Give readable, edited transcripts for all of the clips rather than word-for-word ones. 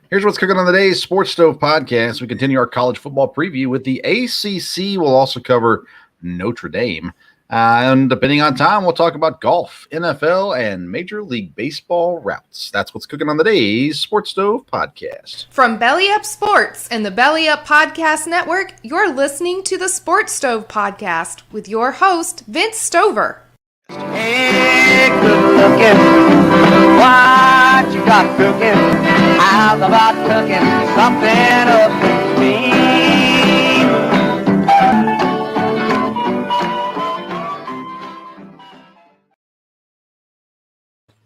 Here's what's cooking on today's Sports Stove podcast. We continue our college football preview with the ACC. We'll also cover Notre Dame. And depending on time, we'll talk about golf, NFL, and Major League Baseball routes. That's what's cooking on today's Sports Stove podcast. From Belly Up Sports and the Belly Up Podcast Network, you're listening to the Sports Stove podcast with your host, Vince Stover. Hey, good looking, what you got cooking? How's about cooking something up with me?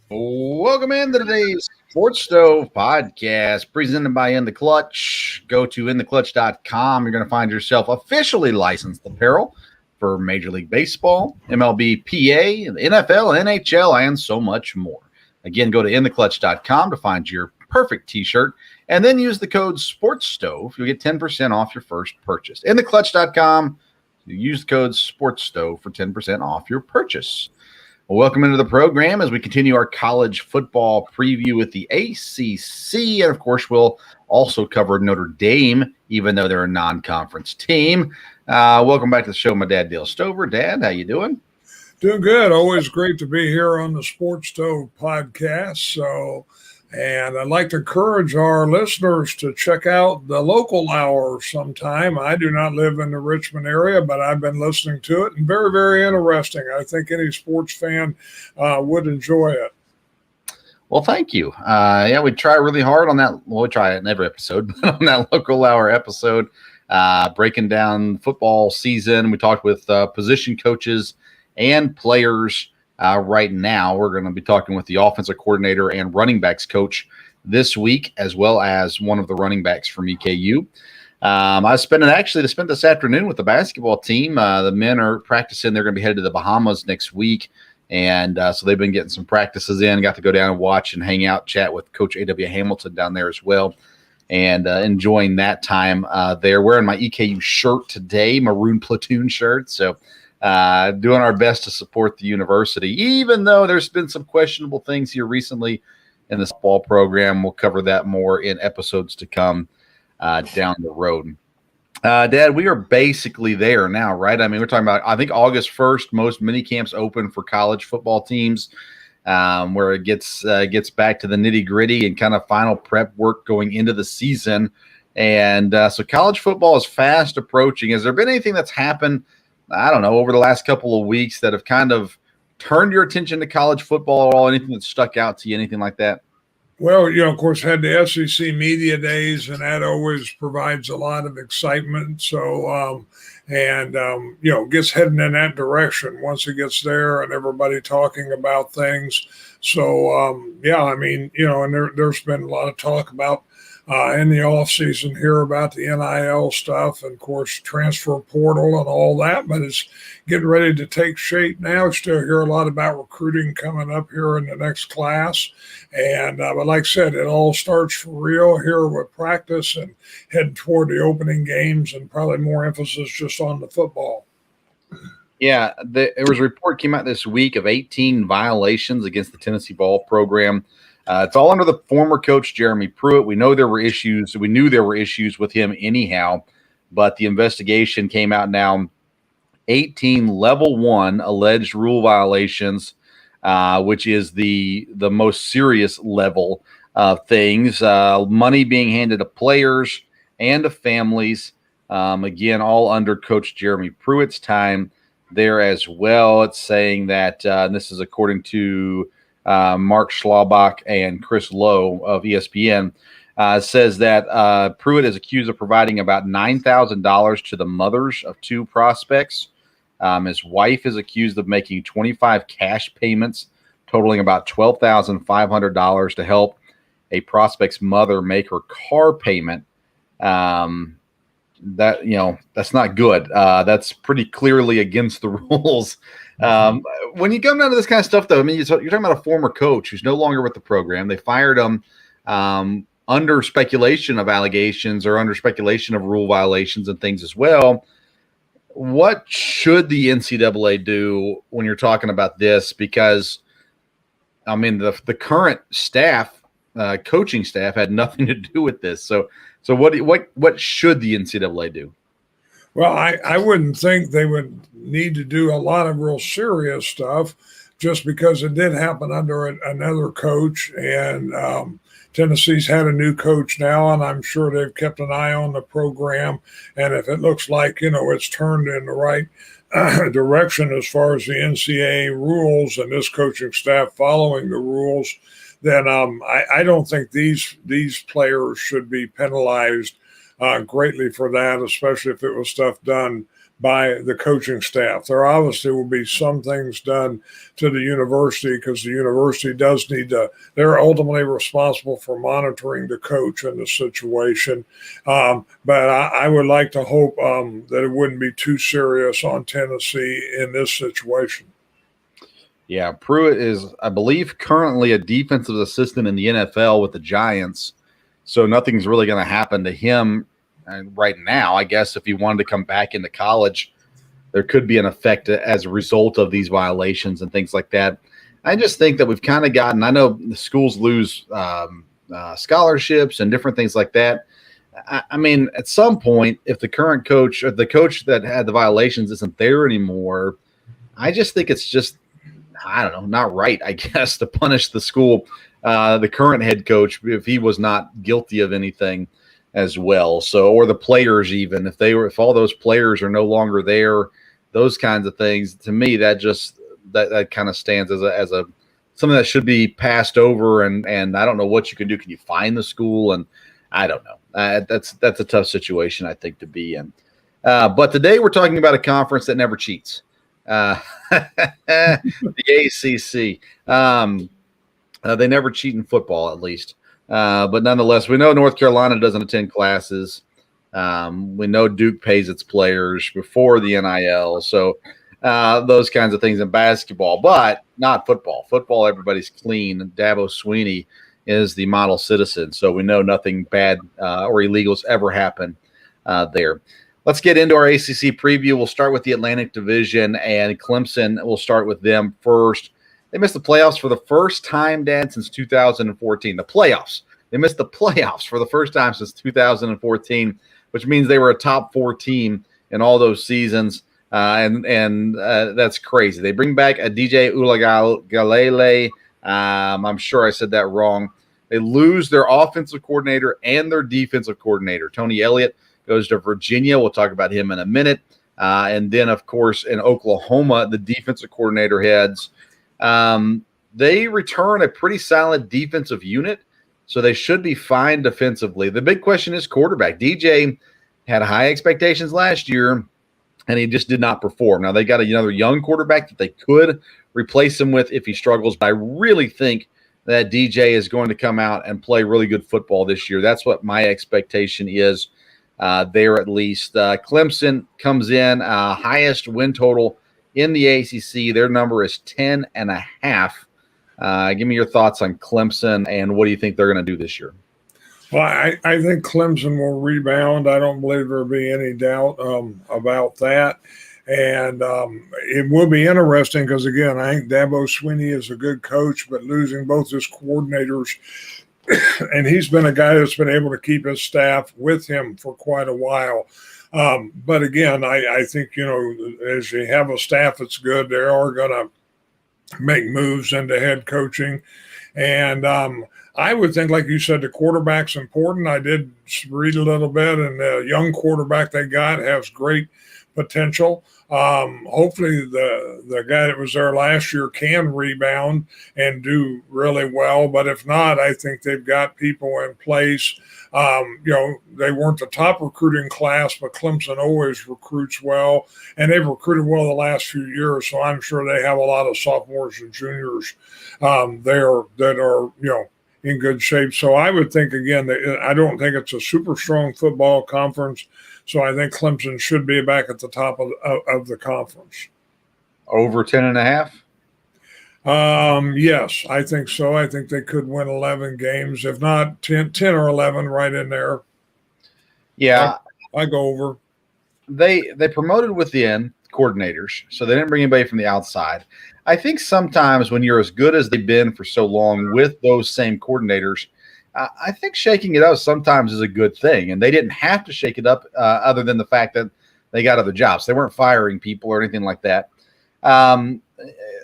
Welcome into today's Sports Stove podcast presented by In the Clutch. Go to intheclutch.com. You're going to find yourself officially licensed apparel for Major League Baseball, MLB, PA, the NFL, NHL, and so much more. Again, go to intheclutch.com to find your perfect t-shirt and then use the code SPORTSSTOVE. You'll get 10% off your first purchase. Intheclutch.com. Use the code SPORTSSTOVE for 10% off your purchase. Well, welcome into the program as we continue our college football preview with the ACC. And, of course, we'll also cover Notre Dame, even though they're a non-conference team. Welcome back to the show, my dad, Dale Stover. Dad, how you doing? Doing good. Always great to be here on the Sports Stove podcast. And I'd like to encourage our listeners to check out the local hour sometime. I do not live in the Richmond area, but I've been listening to it, and very, very interesting. I think any sports fan would enjoy it. Well, thank you. We try really hard on that. Well, we try it in every episode, but on that local hour episode, breaking down football season. We talked with position coaches and players. Right now, we're going to be talking with the offensive coordinator and running backs coach this week, as well as one of the running backs from EKU. I spent this afternoon with the basketball team. The men are practicing. They're going to be headed to the Bahamas next week. And so they've been getting some practices in. Got to go down and watch and hang out, chat with Coach A.W. Hamilton down there as well. And enjoying that time there. Wearing my EKU shirt today, maroon platoon shirt. So doing our best to support the university, even though there's been some questionable things here recently in this ball program. We'll cover that more in episodes to come down the road. Dad, we are basically there now, right? I mean, we're talking about, I think, August 1st, most mini camps open for college football teams, where it gets back to the nitty gritty and kind of final prep work going into the season. And so college football is fast approaching. Has there been anything that's happened, I don't know, over the last couple of weeks that have kind of turned your attention to college football at all? Anything that stuck out to you, anything like that? Well, of course, had the SEC media days, and that always provides a lot of excitement. So, gets heading in that direction once it gets there and everybody talking about things. So, and there's been a lot of talk about in the off season here about the NIL stuff and, of course, transfer portal and all that, but it's getting ready to take shape now. Still hear a lot about recruiting coming up here in the next class. And but like I said, it all starts for real here with practice and heading toward the opening games and probably more emphasis just on the football. Yeah, there was a report came out this week of 18 violations against the Tennessee ball program. It's all under the former coach, Jeremy Pruitt. We know there were issues. We knew there were issues with him anyhow, but the investigation came out now. 18 level 1 alleged rule violations, which is the most serious level of things. Money being handed to players and to families. Again, all under Coach Jeremy Pruitt's time there as well. It's saying that, and this is according to Mark Schlabach and Chris Lowe of ESPN, says that Pruitt is accused of providing about $9,000 to the mothers of 2 prospects. His wife is accused of making 25 cash payments totaling about $12,500 to help a prospect's mother make her car payment. That's not good. That's pretty clearly against the rules. When you come down to this kind of stuff, though, I mean, you're talking about a former coach who's no longer with the program. They fired him under speculation of allegations or under speculation of rule violations and things as well. What should the NCAA do when you're talking about this? Because, I mean, the current staff coaching staff had nothing to do with this. So what should the NCAA do? Well, I wouldn't think they would need to do a lot of real serious stuff, just because it did happen under another coach, and Tennessee's had a new coach now, and I'm sure they've kept an eye on the program. And if it looks like, it's turned in the right direction as far as the NCAA rules and this coaching staff following the rules, then I don't think these players should be penalized greatly for that, especially if it was stuff done by the coaching staff. There obviously will be some things done to the university, because the university does need to, they're ultimately responsible for monitoring the coach in the situation. But I would like to hope that it wouldn't be too serious on Tennessee in this situation. Yeah, Pruitt is, I believe, currently a defensive assistant in the NFL with the Giants. So nothing's really going to happen to him right now. I guess if he wanted to come back into college, there could be an effect as a result of these violations and things like that. I just think that we've kind of gotten, I know the schools lose scholarships and different things like that. I mean, at some point, if the current coach or the coach that had the violations isn't there anymore, I just think it's just, I don't know, not right, I guess, to punish the school, the current head coach, if he was not guilty of anything as well. So, or the players, even if all those players are no longer there, those kinds of things, to me, that just that kind of stands as a something that should be passed over. And I don't know what you can do. Can you fine the school? And I don't know. That's a tough situation, I think, to be in. But today we're talking about a conference that never cheats. The ACC. They never cheat in football, at least. But nonetheless, we know North Carolina doesn't attend classes. We know Duke pays its players before the NIL. So those kinds of things in basketball, but not football. Football, everybody's clean. Dabo Swinney is the model citizen. So we know nothing bad or illegals ever happen there. Let's get into our ACC preview. We'll start with the Atlantic Division, and Clemson. We'll start with them first. They missed the playoffs for the first time, Dad, since 2014. The playoffs. They missed the playoffs for the first time since 2014, which means they were a top 4 team in all those seasons, and that's crazy. They bring back a DJ Uiagalelei. I'm sure I said that wrong. They lose their offensive coordinator and their defensive coordinator. Tony Elliott goes to Virginia. We'll talk about him in a minute. And then, of course, in Oklahoma, the defensive coordinator heads. They return a pretty solid defensive unit, so they should be fine defensively. The big question is quarterback. DJ had high expectations last year, and he just did not perform. Now, they got another young quarterback that they could replace him with if he struggles, but I really think that DJ is going to come out and play really good football this year. That's what my expectation is there, at least. Clemson comes in, highest win total in the ACC. Their number is 10.5. Give me your thoughts on Clemson, and what do you think they're going to do this year? Well, I think Clemson will rebound. I don't believe there'll be any doubt about that. And it will be interesting because, again, I think Dabo Swinney is a good coach, but losing both his coordinators, and he's been a guy that's been able to keep his staff with him for quite a while. But again, I think, as you have a staff that's good, they are going to make moves into head coaching. And I would think, like you said, the quarterback's important. I did read a little bit, and the young quarterback they got has great potential. Hopefully the guy that was there last year can rebound and do really well. But if not, I think they've got people in place. They weren't the top recruiting class, but Clemson always recruits well, and they've recruited well the last few years. So I'm sure they have a lot of sophomores and juniors there that are, in good shape. So I would think, again, I don't think it's a super strong football conference. So I think Clemson should be back at the top of the conference. Over 10.5? Yes, I think so. I think they could win 11 games, if not 10 or 11, right in there. Yeah. I go over. They promoted within coordinators, so they didn't bring anybody from the outside. I think sometimes when you're as good as they've been for so long with those same coordinators, I think shaking it up sometimes is a good thing, and they didn't have to shake it up other than the fact that they got other jobs. They weren't firing people or anything like that.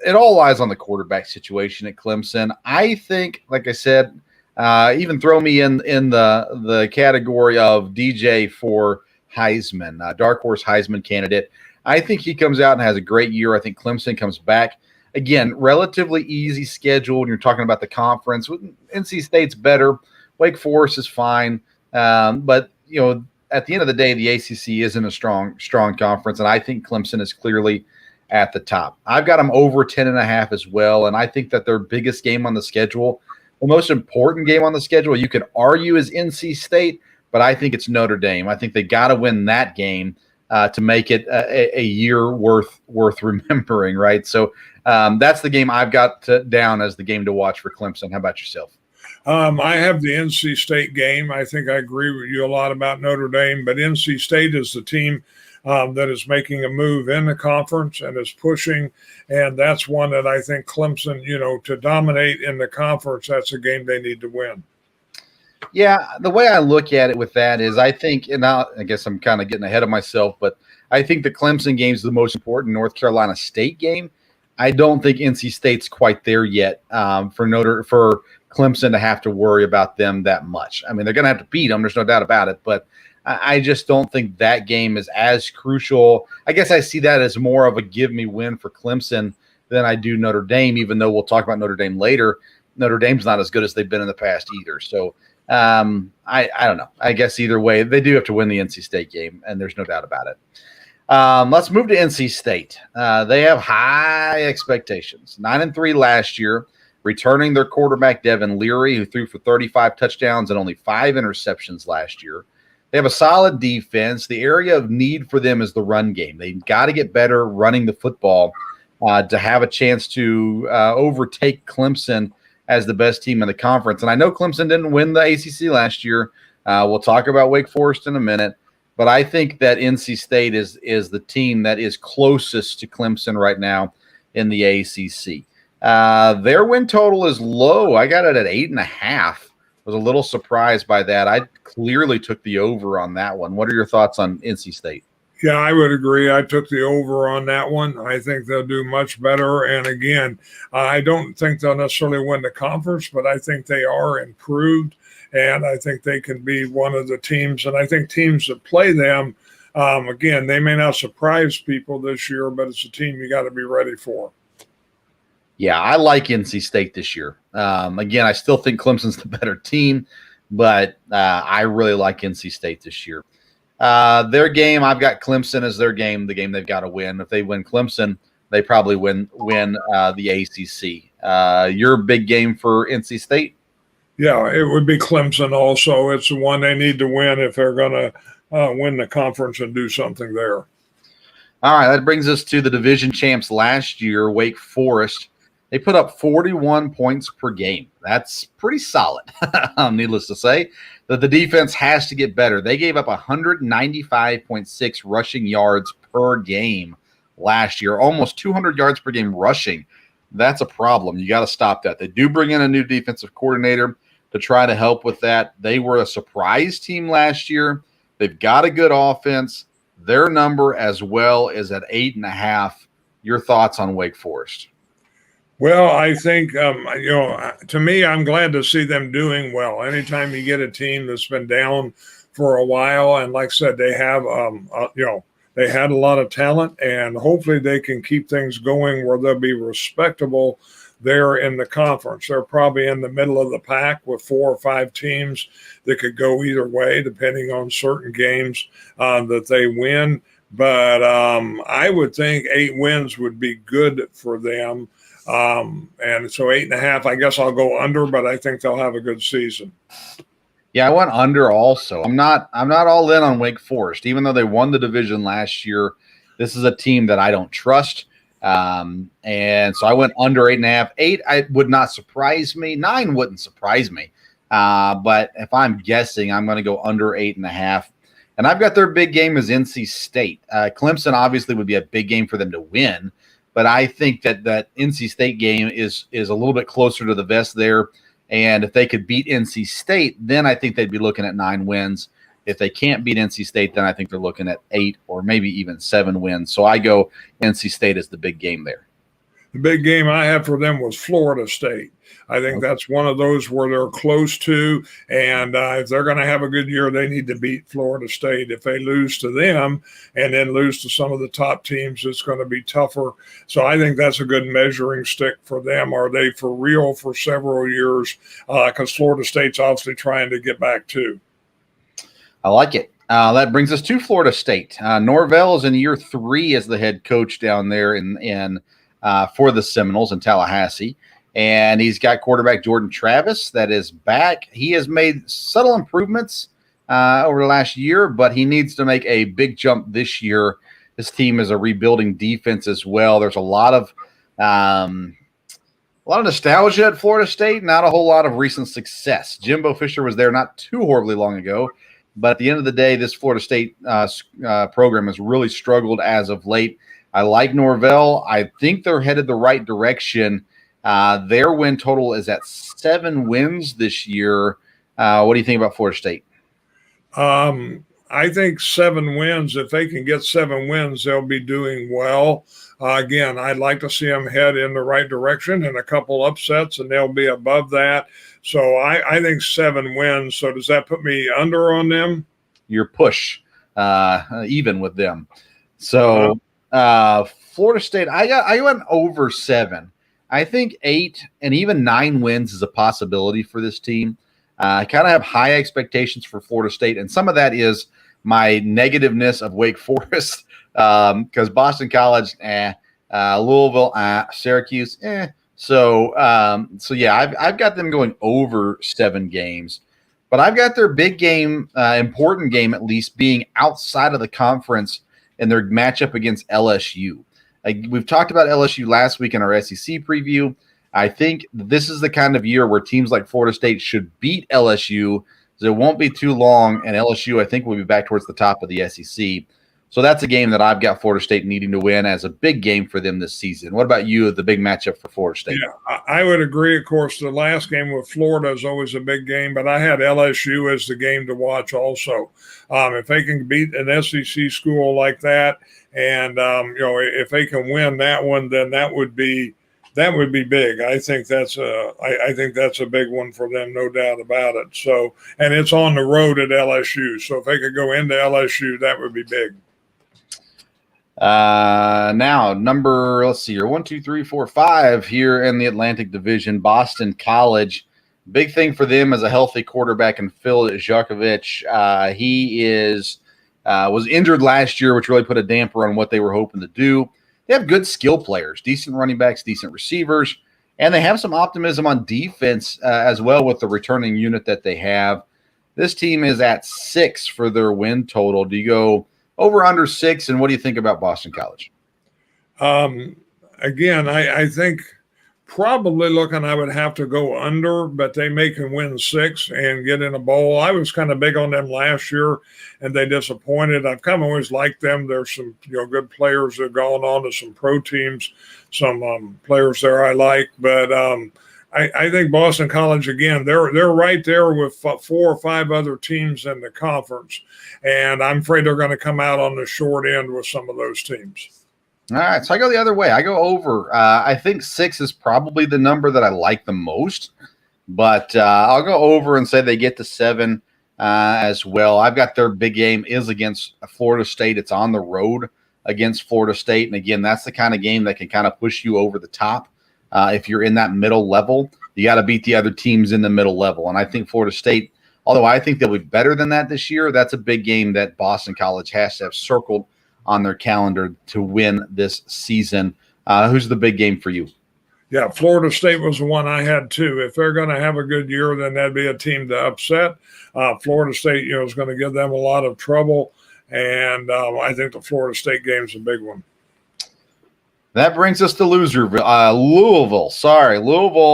It all lies on the quarterback situation at Clemson. I think, like I said, even throw me in the category of DJ for Heisman, dark horse Heisman candidate. I think he comes out and has a great year. I think Clemson comes back. Again, relatively easy schedule when you're talking about the conference. NC State's better. Wake Forest is fine. But, at the end of the day, the ACC isn't a strong conference, and I think Clemson is clearly at the top. I've got them over 10.5 as well, and I think that their biggest game on the schedule, the most important game on the schedule, you could argue is NC State, but I think it's Notre Dame. I think they got to win that game to make it a year worth remembering, right? So that's the game I've got down as the game to watch for Clemson. How about yourself? I have the NC State game. I think I agree with you a lot about Notre Dame, but NC State is the team that is making a move in the conference and is pushing, and that's one that I think Clemson, to dominate in the conference, that's a game they need to win. Yeah, the way I look at it with that is I think, and I guess I'm kind of getting ahead of myself, but I think the Clemson game is the most important North Carolina State game. I don't think NC State's quite there yet for Clemson to have to worry about them that much. I mean, they're going to have to beat them. There's no doubt about it, but I just don't think that game is as crucial. I guess I see that as more of a give-me win for Clemson than I do Notre Dame, even though we'll talk about Notre Dame later. Notre Dame's not as good as they've been in the past either. So I don't know. I guess either way, they do have to win the NC State game, and there's no doubt about it. Let's move to NC State. They have high expectations. 9-3 last year, returning their quarterback Devin Leary, who threw for 35 touchdowns and only 5 interceptions last year. They have a solid defense. The area of need for them is the run game. They've got to get better running the football to have a chance to overtake Clemson as the best team in the conference. And I know Clemson didn't win the ACC last year. We'll talk about Wake Forest in a minute. But I think that NC State is the team that is closest to Clemson right now in the ACC. Their win total is low. I got it at 8.5. Was a little surprised by that. I clearly took the over on that one. What are your thoughts on NC State? Yeah, I would agree. I took the over on that one. I think they'll do much better. And again, I don't think they'll necessarily win the conference, but I think they are improved. And I think they can be one of the teams. And I think teams that play them, again, they may not surprise people this year, but it's a team you got to be ready for. Yeah, I like NC State this year. Again, I still think Clemson's the better team, but I really like NC State this year. Their game, I've got Clemson as their game, the game they've got to win. If they win Clemson, they probably win the ACC. Your big game for NC State? Yeah, it would be Clemson also. It's the one they need to win if they're going to win the conference and do something there. All right, that brings us to the division champs last year, Wake Forest. They put up 41 points per game. That's pretty solid, needless to say. That the defense has to get better. They gave up 195.6 rushing yards per game last year, almost 200 yards per game rushing. That's a problem. You got to stop that. They do bring in a new defensive coordinator to try to help with that. They were a surprise team last year. They've got a good offense. Their number as well is at 8.5. Your thoughts on Wake Forest? Well, I think, to me, I'm glad to see them doing well. Anytime you get a team that's been down for a while, and like I said, they have, they had a lot of talent, and hopefully they can keep things going where they'll be respectable there in the conference. They're probably in the middle of the pack with 4 or 5 teams that could go either way, depending on certain games that they win. But I would think 8 wins would be good for them. And so 8.5, I guess I'll go under, but I think they'll have a good season. Yeah, I went under also. I'm not all in on Wake Forest, even though they won the division last year. This is a team that I don't trust. And so I went under 8.5. 8, I would not surprise me. 9 wouldn't surprise me. But if I'm guessing, I'm going to go under 8.5. And I've got their big game as NC State. Clemson obviously would be a big game for them to win. But I think that NC State game is a little bit closer to the vest there. And if they could beat NC State, then I think they'd be looking at 9 wins. If they can't beat NC State, then I think they're looking at 8 or maybe even 7 wins. So I go NC State as the big game there. The big game I had for them was Florida State. I think that's one of those where they're close to, and if they're going to have a good year, they need to beat Florida State. If they lose to them and then lose to some of the top teams, it's going to be tougher. So I think that's a good measuring stick for them. Are they for real for several years? Because Florida State's obviously trying to get back too. I like it. That brings us to Florida State. Norvell is in year 3 as the head coach down there for the Seminoles in Tallahassee. And he's got quarterback Jordan Travis that is back. He has made subtle improvements over the last year, but he needs to make a big jump this year. This team is a rebuilding defense as well. There's a lot of nostalgia at Florida State, not a whole lot of recent success. Jimbo Fisher was there not too horribly long ago, but at the end of the day, this Florida State program has really struggled as of late. I like Norvell. I think they're headed the right direction. Their win total is at 7 wins this year. What do you think about Florida State? I think 7 wins. If they can get 7 wins, they'll be doing well. Again, I'd like to see them head in the right direction and a couple upsets, and they'll be above that. So I think 7 wins. So does that put me under on them? Your push, even with them. So Florida State, I went over 7. I think 8 and even 9 wins is a possibility for this team. I kind of have high expectations for Florida State, and some of that is my negativeness of Wake Forest because Boston College, Louisville, Syracuse, So yeah, I've got them going over 7 games, but I've got their big game, important game at least, being outside of the conference in their matchup against LSU. We've talked about LSU last week in our SEC preview. I think this is the kind of year where teams like Florida State should beat LSU. So it won't be too long, and LSU, I think, will be back towards the top of the SEC. So that's a game that I've got Florida State needing to win as a big game for them this season. What about you, the big matchup for Florida State? Yeah, I would agree. Of course, the last game with Florida is always a big game, but I had LSU as the game to watch also. If they can beat an SEC school like that, and if they can win that one, then that would be big. I think that's a big one for them, no doubt about it. So, and it's on the road at LSU. So if they could go into LSU, that would be big. Now number, let's see here, 1, 2, 3, 4, 5 here in the Atlantic Division, Boston College. Big thing for them is a healthy quarterback in Phil Jakovich. He was injured last year, which really put a damper on what they were hoping to do. They have good skill players, decent running backs, decent receivers, and they have some optimism on defense as well with the returning unit that they have. This team is at 6 for their win total. Do you go over under 6, and what do you think about Boston College? Again, I think probably looking I would have to go under, but they may can win 6 and get in a bowl. I was kind of big on them last year, and they disappointed. I've kind of always liked them. There's some good players that have gone on to some pro teams, some players there I like, but I think Boston College, again, they're right there with 4 or 5 other teams in the conference, and I'm afraid they're going to come out on the short end with some of those teams. All right, so I go the other way. I go over. I think 6 is probably the number that I like the most, but I'll go over and say they get to 7 as well. I've got their big game is against Florida State. It's on the road against Florida State, and again, that's the kind of game that can kind of push you over the top. If you're in that middle level, you got to beat the other teams in the middle level, and I think Florida State, although I think they'll be better than that this year, that's a big game that Boston College has to have circled on their calendar to win this season. Who's the big game for you? Yeah, Florida State was the one I had too. If they're going to have a good year, then that'd be a team to upset. Florida State, is going to give them a lot of trouble, and I think the Florida State game is a big one. That brings us to Louisville. Louisville,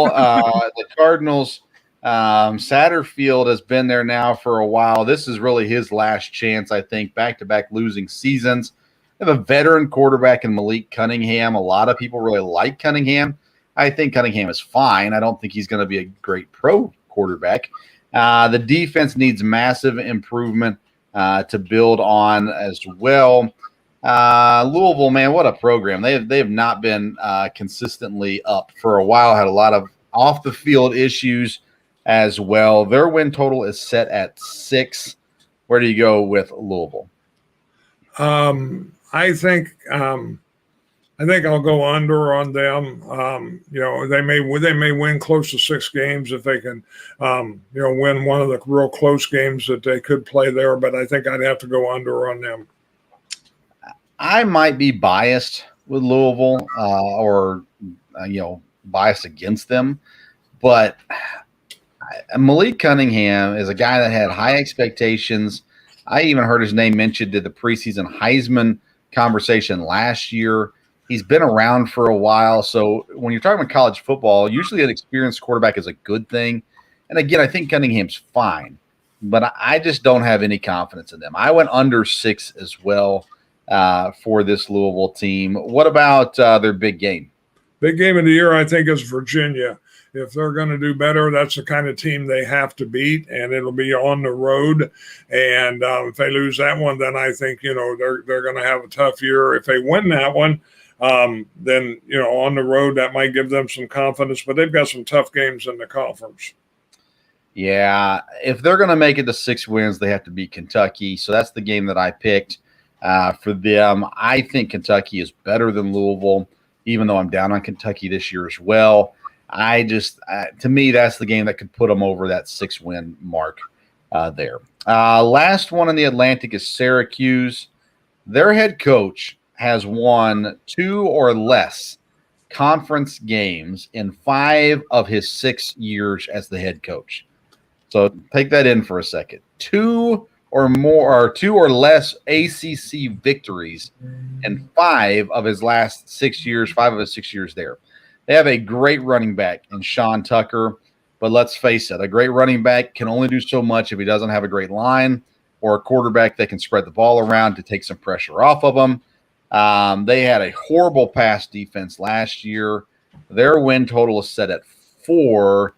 the Cardinals. Satterfield has been there now for a while. This is really his last chance, I think, back-to-back losing seasons. They have a veteran quarterback in Malik Cunningham. A lot of people really like Cunningham. I think Cunningham is fine. I don't think he's going to be a great pro quarterback. The defense needs massive improvement to build on as well. Louisville, man, what a program. They have not been consistently up for a while, had a lot of off the field issues as well. Their win total is set at 6. Where do you go with Louisville? I think I'll go under on them. They may win close to 6 games if they can, win one of the real close games that they could play there. But I think I'd have to go under on them. I might be biased with Louisville, or biased against them, but Malik Cunningham is a guy that had high expectations. I even heard his name mentioned in the preseason Heisman conversation last year. He's been around for a while. So when you're talking about college football, usually an experienced quarterback is a good thing. And again, I think Cunningham's fine, but I just don't have any confidence in them. I went under 6 as well for this Louisville team. What about their big game? Big game of the year, I think, is Virginia. If they're going to do better, that's the kind of team they have to beat, and it'll be on the road. And if they lose that one, then I think, they're going to have a tough year. If they win that one, then, on the road, that might give them some confidence. But they've got some tough games in the conference. Yeah, if they're going to make it to 6 wins, they have to beat Kentucky. So that's the game that I picked for them. I think Kentucky is better than Louisville, even though I'm down on Kentucky this year as well. To me, that's the game that could put them over that 6-win mark there. Last one in the Atlantic is Syracuse. Their head coach has won 2 or less conference games in 5 of his 6 years as the head coach. So take that in for a second. 2 or less ACC victories in 5 of his last 6 years, 5 of his 6 years there. They have a great running back in Sean Tucker, but let's face it, a great running back can only do so much if he doesn't have a great line or a quarterback that can spread the ball around to take some pressure off of them. They had a horrible pass defense last year. Their win total is set at 4.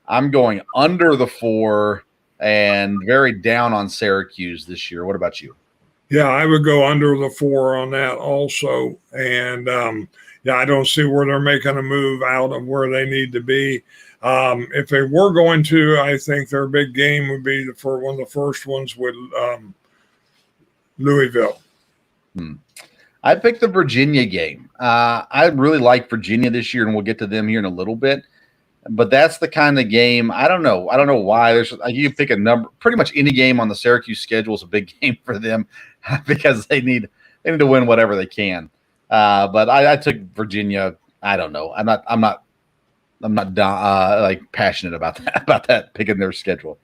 I'm going under the 4 and very down on Syracuse this year. What about you? Yeah, I would go under the 4 on that also. And, I don't see where they're making a move out of where they need to be. If they were going to, I think their big game would be for one of the first ones with Louisville. I picked the Virginia game. I really like Virginia this year, and we'll get to them here in a little bit. But that's the kind of game. I don't know why. You can pick a number. Pretty much any game on the Syracuse schedule is a big game for them because they need to win whatever they can. But I took Virginia. I don't know. I'm not passionate about that picking their schedule.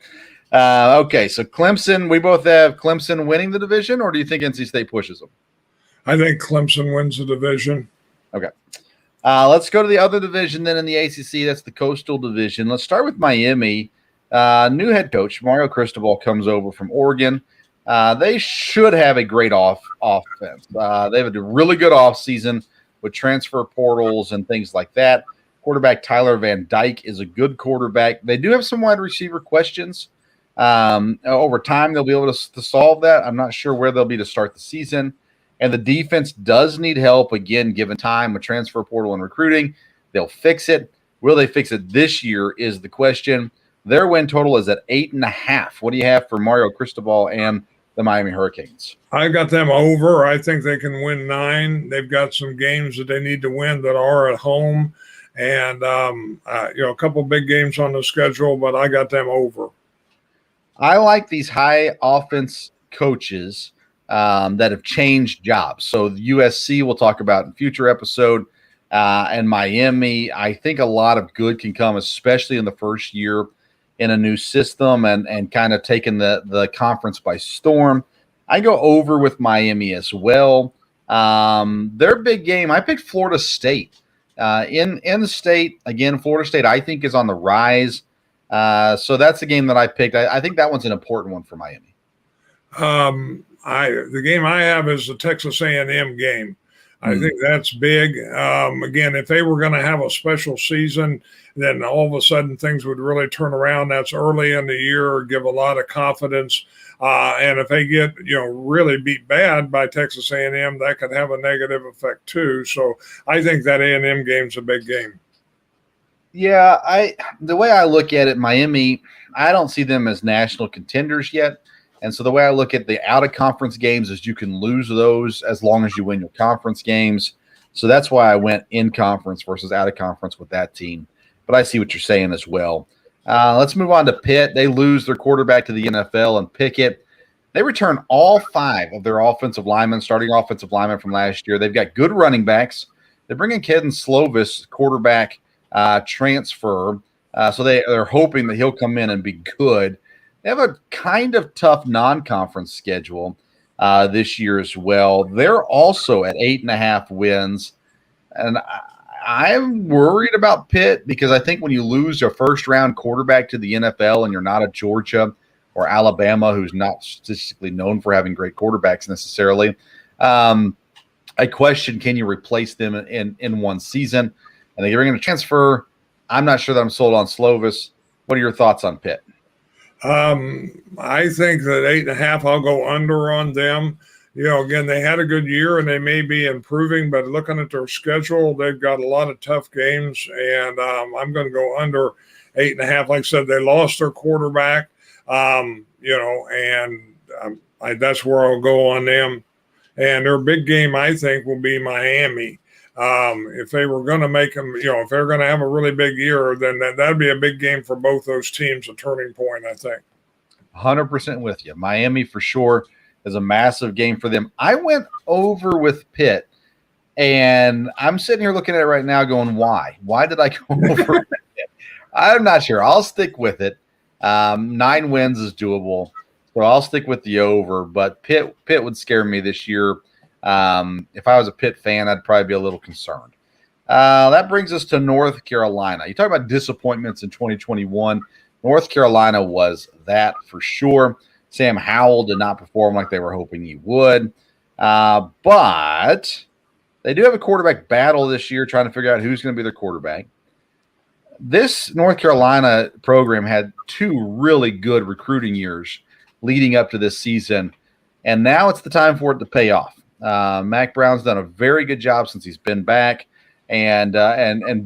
Okay, so Clemson. We both have Clemson winning the division, or do you think NC State pushes them? I think Clemson wins the division. Okay. Let's go to the other division then in the ACC. That's the Coastal Division. Let's start with Miami. New head coach Mario Cristobal comes over from Oregon. They should have a great offense. They have a really good offseason with transfer portals and things like that. Quarterback Tyler Van Dyke is a good quarterback. They do have some wide receiver questions. Over time, they'll be able to solve that. I'm not sure where they'll be to start the season. And the defense does need help, again, given time with transfer portal and recruiting. They'll fix it. Will they fix it this year is the question. Their win total is at 8.5. What do you have for Mario Cristobal and the Miami Hurricanes? I got them over. I think they can win 9. They've got some games that they need to win that are at home. And, a couple big games on the schedule, but I got them over. I like these high offense coaches that have changed jobs. So the USC we'll talk about in future episode, and Miami. I think a lot of good can come, especially in the first year in a new system and kind of taking the conference by storm. I go over with Miami as well. Their big game, I picked Florida State. In the state, again, Florida State I think is on the rise. So that's the game that I picked. I think that one's an important one for Miami. The game I have is the Texas A&M game. I think that's big. Again, if they were going to have a special season, then all of a sudden things would really turn around. That's early in the year, give a lot of confidence. And if they get, really beat bad by Texas A&M, that could have a negative effect too. So I think that A&M game's a big game. Yeah, the way I look at it, Miami, I don't see them as national contenders yet. And so the way I look at the out-of-conference games is you can lose those as long as you win your conference games. So that's why I went in-conference versus out-of-conference with that team. But I see what you're saying as well. Let's move on to Pitt. They lose their quarterback to the NFL and Pickett. They return all 5 of their starting offensive linemen from last year. They've got good running backs. They bring in Kedon Slovis, quarterback transfer. So they're hoping that he'll come in and be good. They have a kind of tough non-conference schedule this year as well. They're also at 8.5 wins. And I'm worried about Pitt because I think when you lose a first-round quarterback to the NFL and you're not a Georgia or Alabama, who's not statistically known for having great quarterbacks necessarily, I question, can you replace them in one season? And they bring in a transfer. I'm not sure that I'm sold on Slovis. What are your thoughts on Pitt? I think that 8.5, I'll go under on them. Again, they had a good year and they may be improving, but looking at their schedule, they've got a lot of tough games, and I'm going to go under 8.5. Like I said, they lost their quarterback, and that's where I'll go on them. And their big game, I think, will be Miami. If they were going to make them, if they're going to have a really big year, then that'd be a big game for both those teams, a turning point, I think. 100% with you. Miami for sure is a massive game for them. I went over with Pitt, and I'm sitting here looking at it right now going, why? Why did I go over Pitt? I'm not sure. I'll stick with it. 9 wins is doable, so I'll stick with the over, but Pitt would scare me this year. If I was a Pitt fan, I'd probably be a little concerned. That brings us to North Carolina. You talk about disappointments in 2021. North Carolina was that for sure. Sam Howell did not perform like they were hoping he would. But they do have a quarterback battle this year, trying to figure out who's going to be their quarterback. This North Carolina program had 2 really good recruiting years leading up to this season, and now it's the time for it to pay off. Mac Brown's done a very good job since he's been back and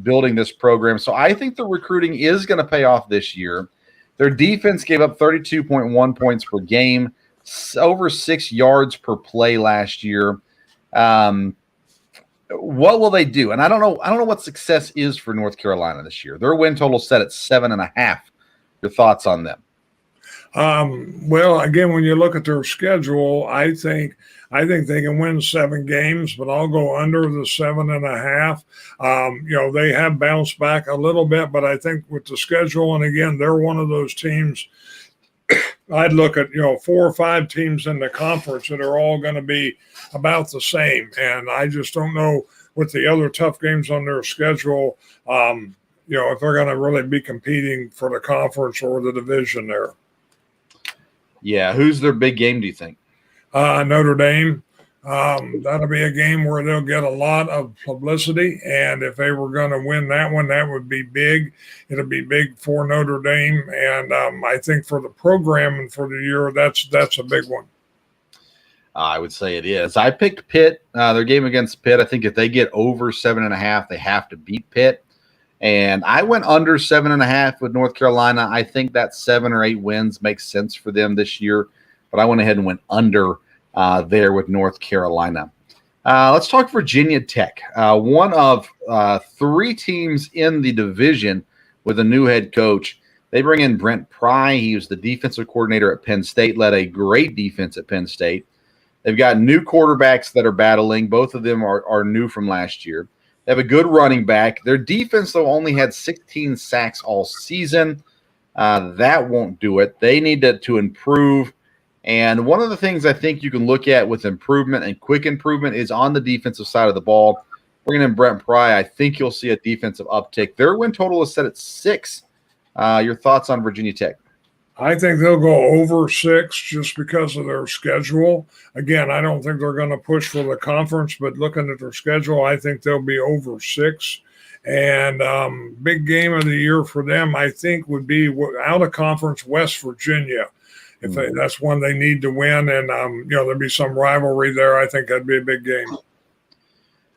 building this program. So I think the recruiting is going to pay off this year. Their defense gave up 32.1 points per game, over 6 yards per play last year. What will they do? And I don't know what success is for North Carolina this year. Their win total set at 7.5. Your thoughts on them? Well, again, when you look at their schedule, I think they can win 7 games, but I'll go under the 7.5. They have bounced back a little bit, but I think with the schedule, and again, they're one of those teams. I'd look at 4 or 5 teams in the conference that are all going to be about the same, and I just don't know with the other tough games on their schedule, if they're going to really be competing for the conference or the division there. Yeah, who's their big game, do you think? Notre Dame. That'll be a game where they'll get a lot of publicity, and if they were going to win that one, that would be big. It'll be big for Notre Dame, and I think for the program and for the year, that's a big one. I would say it is. I picked Pitt. Their game against Pitt, I think if they get over 7.5, they have to beat Pitt. And I went under 7.5 with North Carolina. I think that 7 or 8 wins makes sense for them this year. But I went ahead and went under there with North Carolina. Let's talk Virginia Tech. One of 3 teams in the division with a new head coach. They bring in Brent Pry. He was the defensive coordinator at Penn State, led a great defense at Penn State. They've got new quarterbacks that are battling. Both of them are new from last year. They have a good running back. Their defense, though, only had 16 sacks all season. That won't do it. They need to improve. And one of the things I think you can look at with improvement and quick improvement is on the defensive side of the ball. Bringing in Brent Pry, I think you'll see a defensive uptick. Their win total is set at 6. Your thoughts on Virginia Tech? I think they'll go over 6 just because of their schedule. Again, I don't think they're going to push for the conference, but looking at their schedule, I think they'll be over 6. And big game of the year for them, I think, would be out of conference West Virginia. If that's one they need to win, and there'd be some rivalry there. I think that'd be a big game.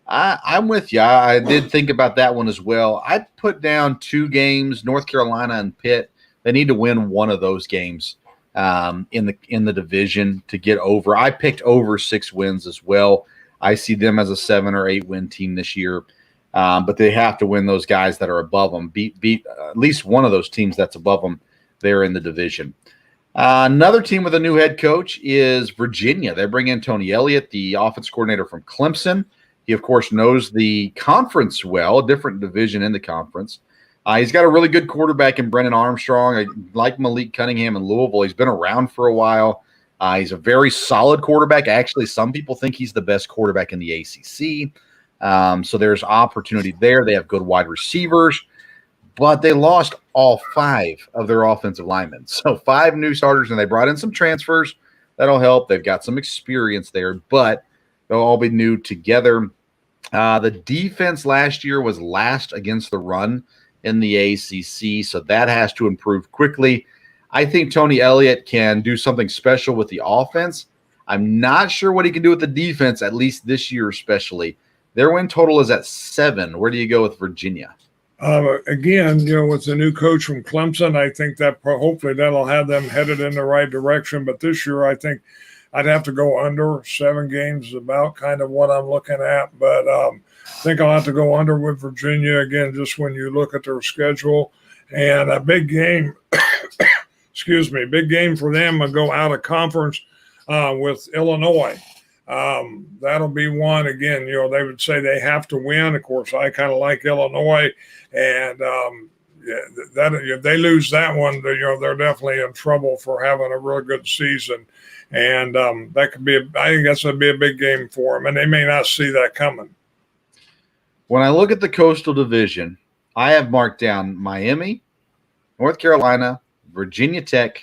I'm with you. I did think about that one as well. I'd put down 2 games, North Carolina and Pitt. They need to win one of those games in the division to get over. I picked over 6 wins as well. I see them as a 7 or 8 win team this year, but they have to win those guys that are above them. Beat at least one of those teams that's above them. They're in the division. Another team with a new head coach is Virginia. They bring in Tony Elliott, the offense coordinator from Clemson. He, of course, knows the conference well, a different division in the conference. He's got a really good quarterback in Brennan Armstrong. I like Malik Cunningham in Louisville. He's been around for a while. He's a very solid quarterback. Actually, some people think he's the best quarterback in the ACC. So there's opportunity there. They have good wide receivers, but they lost all 5 of their offensive linemen. So 5 new starters, and they brought in some transfers. That'll help. They've got some experience there, but they'll all be new together. The defense last year was last against the run in the ACC, so that has to improve quickly. I think Tony Elliott can do something special with the offense. I'm not sure what he can do with the defense, at least this year especially. Their win total is at 7. Where do you go with Virginia? Again, with the new coach from Clemson, I think that hopefully that'll have them headed in the right direction. But this year, I think I'd have to go under 7 games is about kind of what I'm looking at. But I think I'll have to go under with Virginia again, just when you look at their schedule. And a big game, big game for them will go out of conference with Illinois. That'll be one. Again, they would say they have to win. Of course, I kind of like Illinois. And if they lose that one, they're definitely in trouble for having a really good season. And that could be, I think that's going to be a big game for them. And they may not see that coming. When I look at the Coastal Division, I have marked down Miami, North Carolina, Virginia Tech,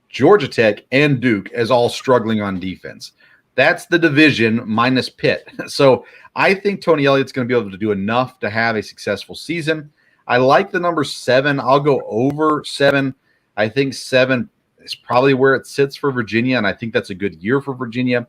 Georgia Tech, and Duke as all struggling on defense. That's the division minus Pitt. So I think Tony Elliott's going to be able to do enough to have a successful season. I like the number 7. I'll go over 7. I think 7 is probably where it sits for Virginia, and I think that's a good year for Virginia.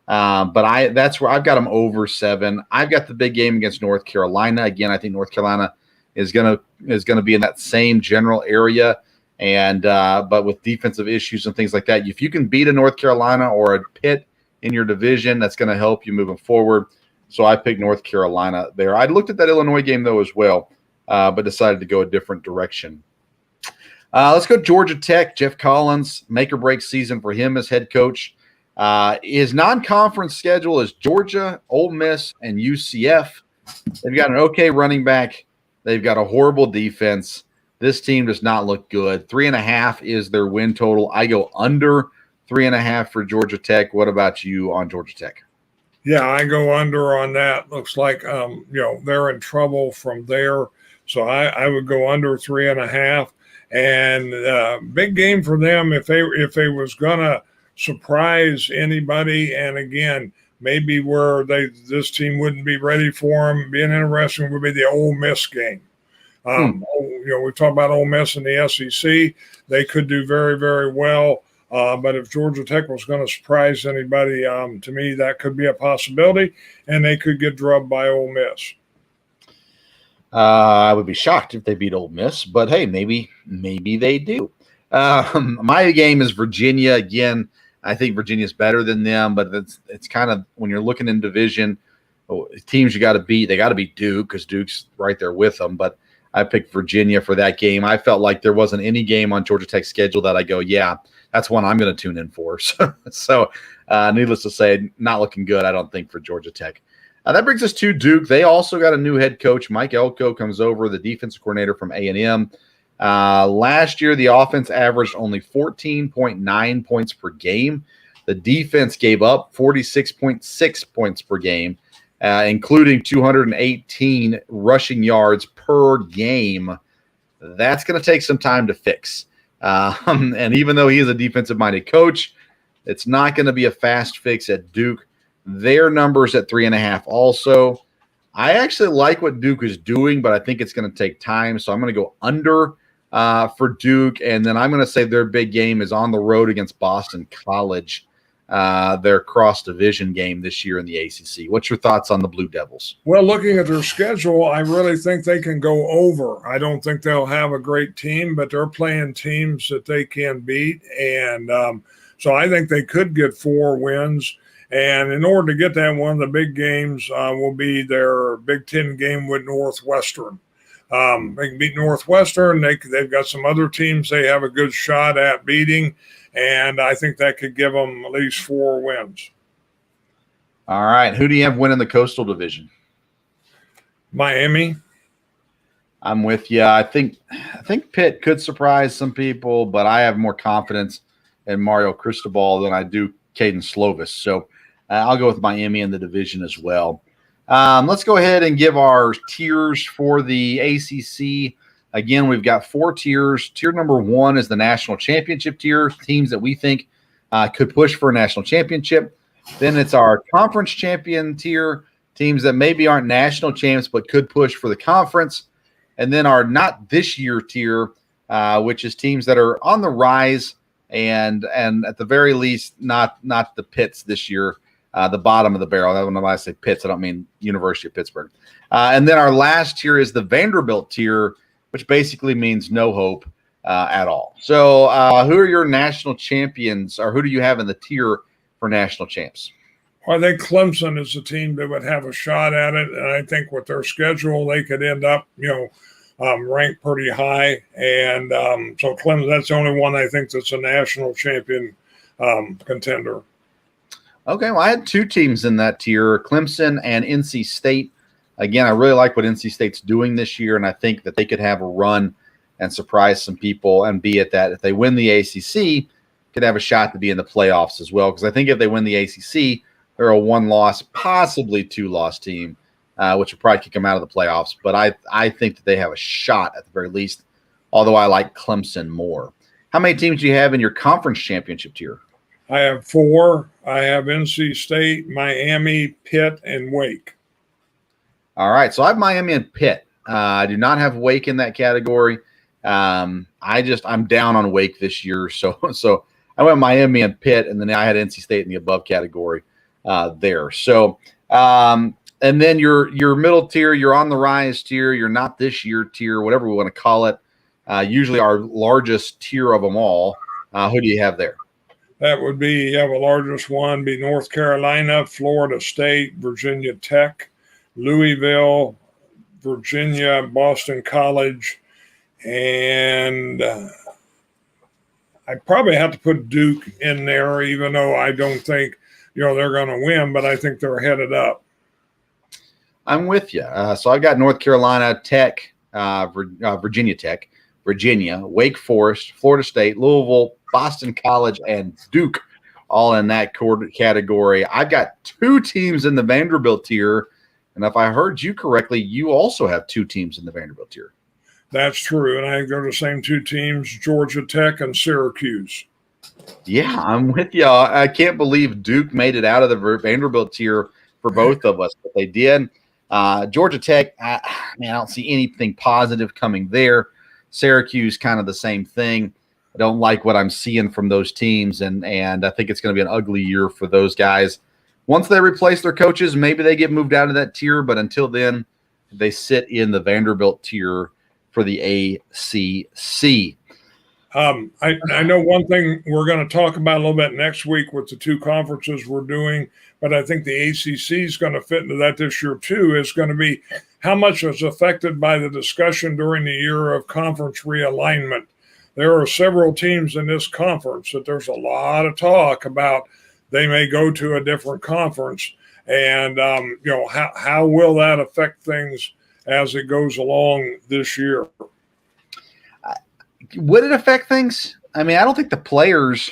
But that's where I've got them over 7. I've got the big game against North Carolina. Again, I think North Carolina is going to be in that same general area, and but with defensive issues and things like that, if you can beat a North Carolina or a Pitt in your division, that's going to help you moving forward. So I picked North Carolina there. I looked at that Illinois game, though, as well, but decided to go a different direction. Let's go Georgia Tech. Jeff Collins, make-or-break season for him as head coach. His non-conference schedule is Georgia, Ole Miss, and UCF. They've got an okay running back. They've got a horrible defense. This team does not look good. 3.5 is their win total. I go under 3.5 for Georgia Tech. What about you on Georgia Tech? Yeah, I go under on that. Looks like they're in trouble from there. So I would go under 3.5. And big game for them if they was gonna surprise anybody. And again, maybe where this team wouldn't be ready for them. Being interesting would be the Ole Miss game. We talk about Ole Miss in the SEC. They could do very, very well. But if Georgia Tech was going to surprise anybody, to me, that could be a possibility, and they could get drubbed by Ole Miss. I would be shocked if they beat Ole Miss, but hey, maybe they do. My game is Virginia. Again, I think Virginia's better than them, but it's kind of when you're looking in division, teams you got to beat. They got to beat Duke because Duke's right there with them. But I picked Virginia for that game. I felt like there wasn't any game on Georgia Tech's schedule that I go, yeah, that's one I'm going to tune in for. So needless to say, not looking good, I don't think, for Georgia Tech. That brings us to Duke. They also got a new head coach. Mike Elko comes over, the defensive coordinator from A&M. Last year, the offense averaged only 14.9 points per game. The defense gave up 46.6 points per game, including 218 rushing yards per game. That's going to take some time to fix. And even though he is a defensive-minded coach, it's not going to be a fast fix at Duke. Their numbers at 3.5 also. I actually like what Duke is doing, but I think it's going to take time. So I'm going to go under for Duke. And then I'm going to say their big game is on the road against Boston College, their cross-division game this year in the ACC. What's your thoughts on the Blue Devils? Well, looking at their schedule, I really think they can go over. I don't think they'll have a great team, but they're playing teams that they can beat. And so I think they could get 4 wins. And in order to get that, one of the big games will be their Big Ten game with Northwestern. They can beat Northwestern. They've got some other teams they have a good shot at beating, and I think that could give them at least 4 wins. All right. Who do you have winning the Coastal Division? Miami. I'm with you. I think Pitt could surprise some people, but I have more confidence in Mario Cristobal than I do Caden Slovis. So I'll go with Miami in the division as well. Let's go ahead and give our tiers for the ACC. Again, we've got 4 tiers. Tier number 1 is the national championship tier, teams that we think could push for a national championship. Then it's our conference champion tier, teams that maybe aren't national champs but could push for the conference. And then our not this year tier, which is teams that are on the rise and at the very least not the Pitts this year. The bottom of the barrel. When I say Pitts, I don't mean University of Pittsburgh. And then our last tier is the Vanderbilt tier, which basically means no hope at all. So who are your national champions, or who do you have in the tier for national champs? Well, I think Clemson is a team that would have a shot at it, and I think with their schedule, they could end up, ranked pretty high. And so Clemson, that's the only one I think that's a national champion contender. Okay, well, I had 2 teams in that tier, Clemson and NC State. Again, I really like what NC State's doing this year, and I think that they could have a run and surprise some people and be at that. If they win the ACC, could have a shot to be in the playoffs as well, because I think if they win the ACC, they're a 1-loss, possibly 2-loss team, which would probably kick them out of the playoffs. But I think that they have a shot at the very least, although I like Clemson more. How many teams do you have in your conference championship tier? I have 4. I have NC State, Miami, Pitt, and Wake. All right, so I have Miami and Pitt. I do not have Wake in that category. I'm down on Wake this year, so I went Miami and Pitt, and then I had NC State in the above category there. So, and then your middle tier, you're on the rise tier, you're not this year tier, whatever we want to call it. Usually our largest tier of them all. Who do you have there? That would be, you have the largest one, be North Carolina, Florida State, Virginia Tech, Louisville, Virginia, Boston College, and I probably have to put Duke in there, even though I don't think, they're going to win, but I think they're headed up. I'm with you. So I got North Carolina, Tech, Virginia Tech, Virginia, Wake Forest, Florida State, Louisville, Boston College, and Duke all in that category. I've got 2 teams in the Vanderbilt tier, and if I heard you correctly, you also have 2 teams in the Vanderbilt tier. That's true, and I think they're the same 2 teams, Georgia Tech and Syracuse. Yeah, I'm with you. I can't believe Duke made it out of the Vanderbilt tier for both of us, but they did. Georgia Tech, I don't see anything positive coming there. Syracuse, kind of the same thing. I don't like what I'm seeing from those teams, and I think it's going to be an ugly year for those guys. Once they replace their coaches, maybe they get moved out of that tier, but until then, they sit in the Vanderbilt tier for the ACC. I know one thing we're going to talk about a little bit next week with the 2 conferences we're doing, but I think the ACC is going to fit into that this year too, is going to be how much is affected by the discussion during the year of conference realignment. There are several teams in this conference that there's a lot of talk about they may go to a different conference. And, how will that affect things as it goes along this year? Would it affect things? I mean, I don't think the players,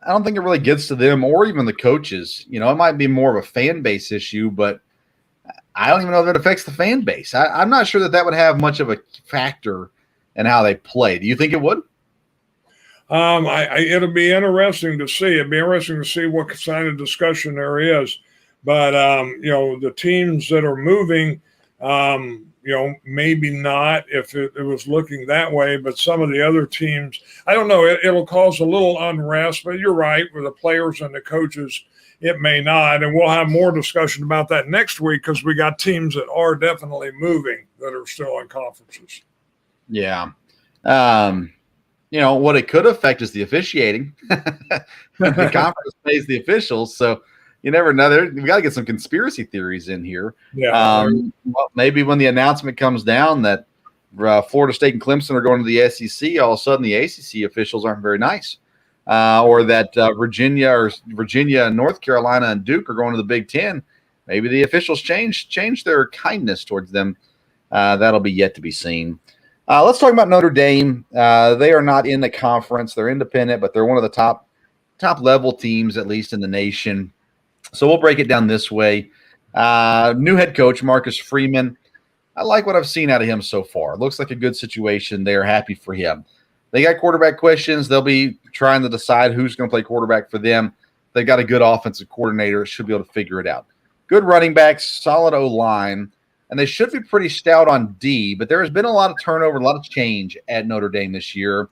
I don't think it really gets to them or even the coaches. It might be more of a fan base issue, but I don't even know if it affects the fan base. I'm not sure that would have much of a factor in how they play. Do you think it would? It'll be interesting to see. It'll be interesting to see what kind of discussion there is. But, the teams that are moving, maybe not if it was looking that way. But some of the other teams, I don't know, it'll cause a little unrest. But you're right, with the players and the coaches, it may not. And we'll have more discussion about that next week because we got teams that are definitely moving that are still in conferences. Yeah. What it could affect is the officiating. The conference pays the officials, so you never know. We got to get some conspiracy theories in here. Yeah. Maybe when the announcement comes down that Florida State and Clemson are going to the SEC, all of a sudden the ACC officials aren't very nice, or that Virginia and North Carolina and Duke are going to the Big Ten. Maybe the officials change their kindness towards them. That'll be yet to be seen. Let's talk about Notre Dame. They are not in the conference. They're independent, but they're one of the top level teams, at least in the nation. So we'll break it down this way. New head coach, Marcus Freeman. I like what I've seen out of him so far. Looks like a good situation. They are happy for him. They got quarterback questions. They'll be trying to decide who's going to play quarterback for them. They got a good offensive coordinator. Should be able to figure it out. Good running backs, solid O-line. And they should be pretty stout on D, but there has been a lot of turnover, a lot of change at Notre Dame this year.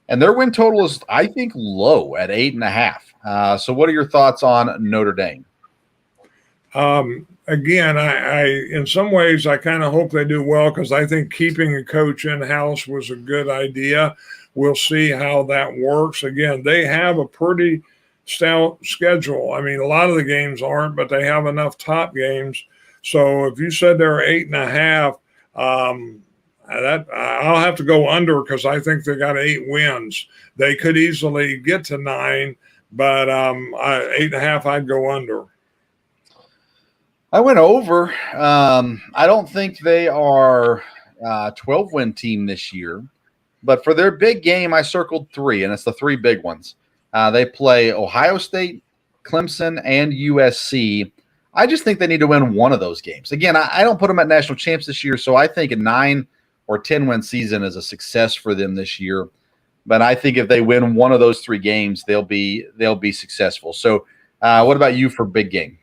And their win total is, I think, low at 8.5. So what are your thoughts on Notre Dame? Again, I in some ways, I kind of hope they do well because I think keeping a coach in-house was a good idea. We'll see how that works. Again, they have a pretty stout schedule. I mean, a lot of the games aren't, but they have enough top games. So if you said they're 8.5, I'll have to go under because I think they got 8 wins. They could easily get to 9, but 8.5, I'd go under. I went over. I don't think they are a 12-win team this year, but for their big game, I circled 3, and it's the 3 big ones. They play Ohio State, Clemson, and USC. I just think they need to win one of those games. Again, I don't put them at national champs this year, so I think a 9 or 10-win season is a success for them this year. But I think if they win one of those 3 games, they'll be successful. So, what about you for big game?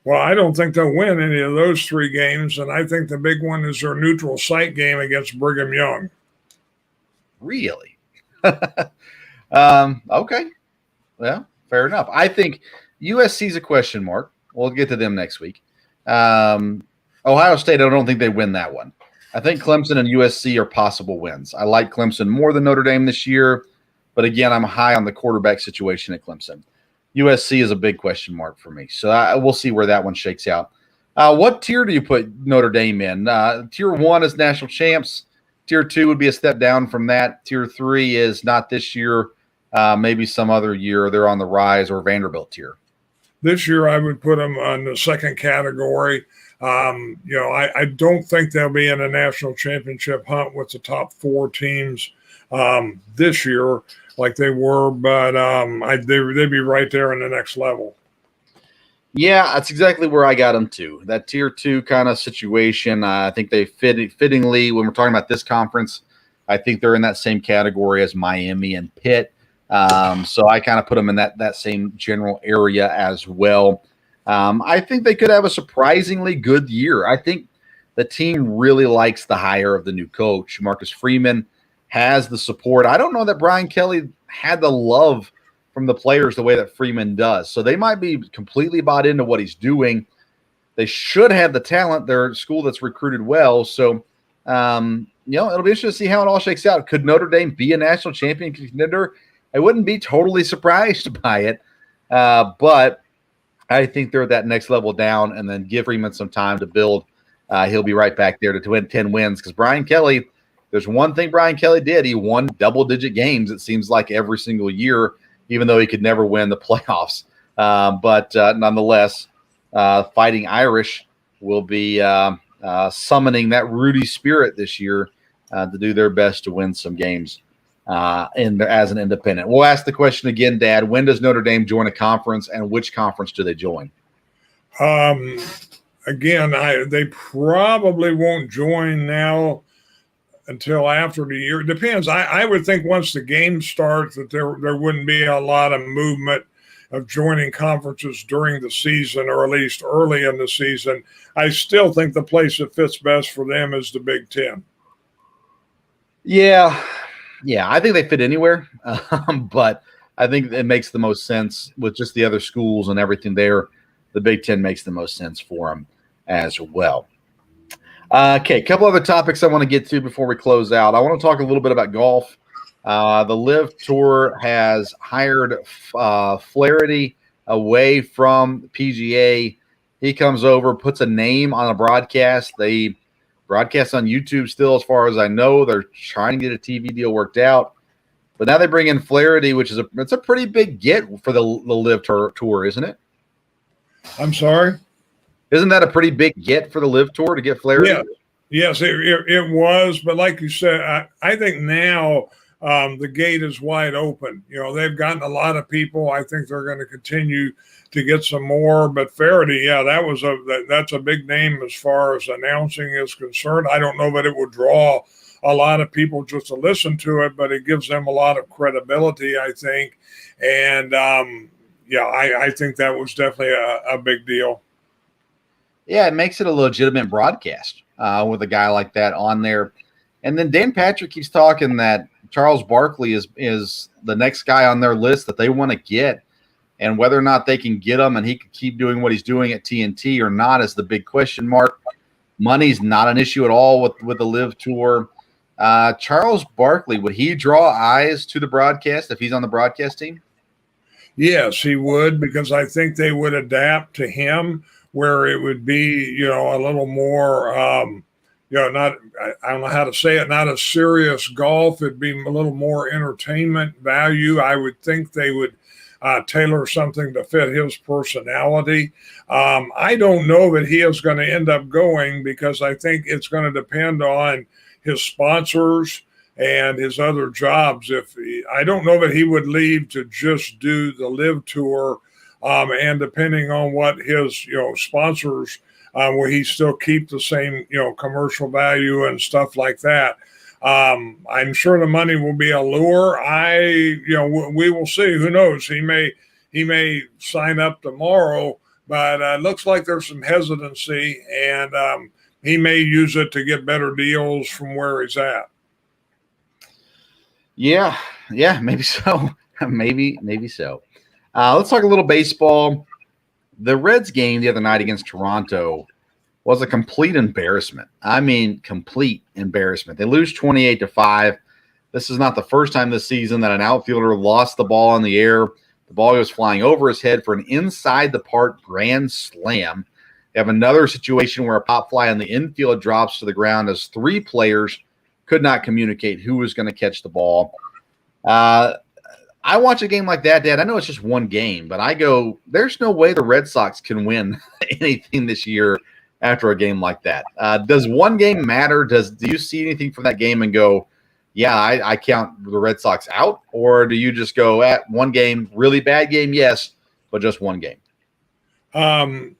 Well, I don't think they'll win any of those 3 games, and I think the big one is their neutral site game against Brigham Young. Really? Okay. Well, fair enough. I think USC's a question mark. We'll get to them next week. Ohio State, I don't think they win that one. I think Clemson and USC are possible wins. I like Clemson more than Notre Dame this year, but again, I'm high on the quarterback situation at Clemson. USC is a big question mark for me, so we'll see where that one shakes out. What tier do you put Notre Dame in? Tier 1 is national champs. Tier 2 would be a step down from that. Tier 3 is not this year, maybe some other year. They're on the rise, or Vanderbilt tier. This year, I would put them on the second category. I don't think they'll be in a national championship hunt with the top 4 teams this year like they were, but they'd be right there in the next level. Yeah, that's exactly where I got them too. That tier 2 kind of situation. I think they fittingly, when we're talking about this conference, I think they're in that same category as Miami and Pitt. So I kind of put them in that same general area as well. I think they could have a surprisingly good year. I think the team really likes the hire of the new coach. Marcus Freeman has the support. I don't know that Brian Kelly had the love from the players the way that Freeman does. So they might be completely bought into what he's doing. They should have the talent. They're a school that's recruited well. So, it'll be interesting to see how it all shakes out. Could Notre Dame be a national champion contender? I wouldn't be totally surprised by it, but I think they're at that next level down, and then give Freeman some time to build. He'll be right back there to win 10 wins because Brian Kelly, there's one thing Brian Kelly did. He won double-digit games, it seems like, every single year, even though he could never win the playoffs. But nonetheless, Fighting Irish will be summoning that Rudy spirit this year to do their best to win some games. As an independent. We'll ask the question again, Dad. When does Notre Dame join a conference, and which conference do they join? Again, they probably won't join now until after the year. It depends. I would think once the game starts that there wouldn't be a lot of movement of joining conferences during the season, or at least early in the season. I still think the place that fits best for them is the Big Ten. Yeah, I think they fit anywhere, but I think it makes the most sense with just the other schools and everything there. The Big Ten makes the most sense for them as well. Okay, a couple other topics I want to get to before we close out. I want to talk a little bit about golf. The LIV Tour has hired Flaherty away from PGA. He comes over, puts a name on a broadcast. They broadcast on YouTube still, as far as I know. They're trying to get a TV deal worked out. But now they bring in Flaherty, which is it's a pretty big get for the LIV Tour, isn't it? I'm sorry? Isn't that a pretty big get for the LIV Tour to get Flaherty? Yeah. Yes, it was. But like you said, I think now the gate is wide open. You know, they've gotten a lot of people. I think they're going to continue to get some more. But Flaherty, yeah, that's a big name as far as announcing is concerned. I don't know that it would draw a lot of people just to listen to it, but it gives them a lot of credibility, I think. And I think that was definitely a big deal. Yeah, it makes it a legitimate broadcast with a guy like that on there. And then Dan Patrick keeps talking that Charles Barkley is the next guy on their list that they want to get. And whether or not they can get him and he can keep doing what he's doing at TNT or not is the big question mark. Money's not an issue at all with the LIV Tour. Charles Barkley, would he draw eyes to the broadcast if he's on the broadcast team? Yes, he would, because I think they would adapt to him where it would be, a little more, not, I don't know how to say it, not a serious golf. It'd be a little more entertainment value. I would think they would tailor something to fit his personality. I don't know that he is going to end up going, because I think it's going to depend on his sponsors and his other jobs. I don't know that he would leave to just do the LIV Tour, and depending on what his sponsors, will he still keep the same commercial value and stuff like that. I'm sure the money will be a lure. We will see. Who knows? He may sign up tomorrow, but it looks like there's some hesitancy, and he may use it to get better deals from where he's at. Yeah, maybe so. maybe so. Let's talk a little baseball. The Reds game the other night against Toronto was a complete embarrassment. I mean, complete embarrassment. They lose 28-5. This is not the first time this season that an outfielder lost the ball in the air. The ball goes flying over his head for an inside-the-park grand slam. They have another situation where a pop fly on the infield drops to the ground as three players could not communicate who was going to catch the ball. I watch a game like that, Dad. I know it's just one game, but I go, there's no way the Red Sox can win anything this year after a game like that. Does one game matter? Do you see anything from that game and go, yeah, I count the Red Sox out? Or do you just go, at one game, really bad game, yes, but just one game? It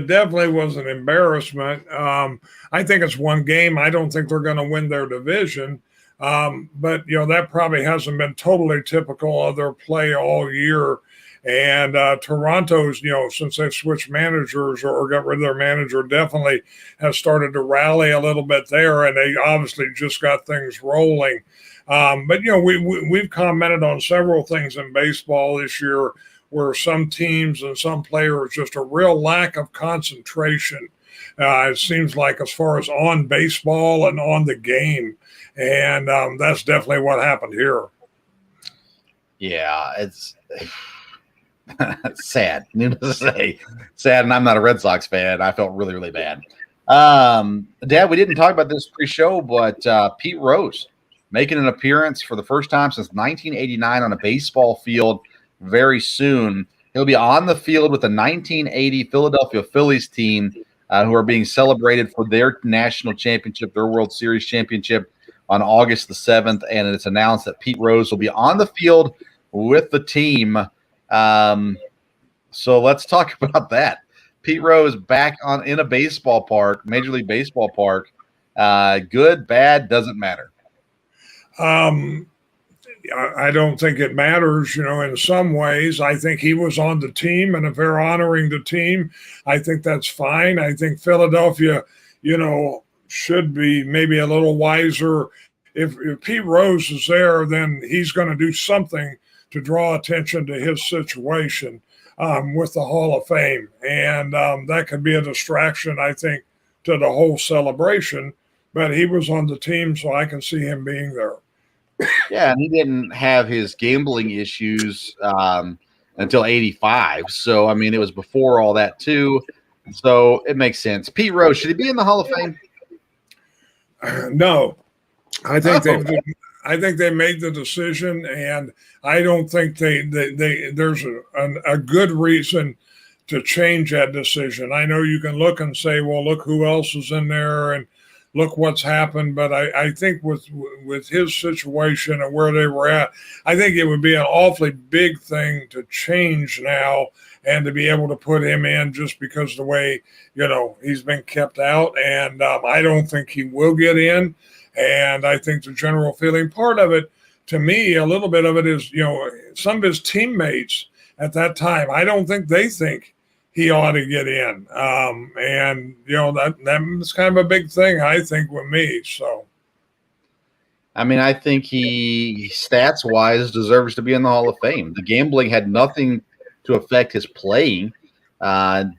definitely was an embarrassment. I think it's one game. I don't think they're going to win their division. But that probably hasn't been totally typical of their play all year. And Toronto's, since they've switched managers or got rid of their manager, definitely has started to rally a little bit there. And they obviously just got things rolling. But we've commented on several things in baseball this year where some teams and some players, just a real lack of concentration. It seems like, as far as on baseball and on the game. And that's definitely what happened here. Yeah, it's sad. Needless to say, sad. And I'm not a Red Sox fan. I felt really, really bad. Dad, we didn't talk about this pre-show, but Pete Rose making an appearance for the first time since 1989 on a baseball field very soon. He'll be on the field with the 1980 Philadelphia Phillies team, who are being celebrated for their national championship, their World Series championship, on August the 7th, and it's announced that Pete Rose will be on the field with the team. So let's talk about that. Pete Rose back in a baseball park, Major League Baseball park, Good, bad, doesn't matter. I don't think it matters, in some ways. I think he was on the team, and if they're honoring the team, I think that's fine. I think Philadelphia, should be maybe a little wiser. If Pete Rose is there, then he's going to do something to draw attention to his situation with the Hall of Fame. And that could be a distraction, I think, to the whole celebration. But he was on the team, so I can see him being there. Yeah, and he didn't have his gambling issues until 85. So, I mean, it was before all that, too. So it makes sense. Pete Rose, should he be in the Hall of Fame? No. I think they made the decision, and I don't think there's a good reason to change that decision. I know you can look and say, well, look who else is in there and look what's happened. But I think with his situation and where they were at, I think it would be an awfully big thing to change now and to be able to put him in just because the way, he's been kept out. And I don't think he will get in. And I think the general feeling part of it, to me, a little bit of it is, some of his teammates at that time, I don't think they think he ought to get in. And, that's kind of a big thing, I think, with me. So, I mean, I think he, stats-wise, deserves to be in the Hall of Fame. The gambling had nothing to affect his playing,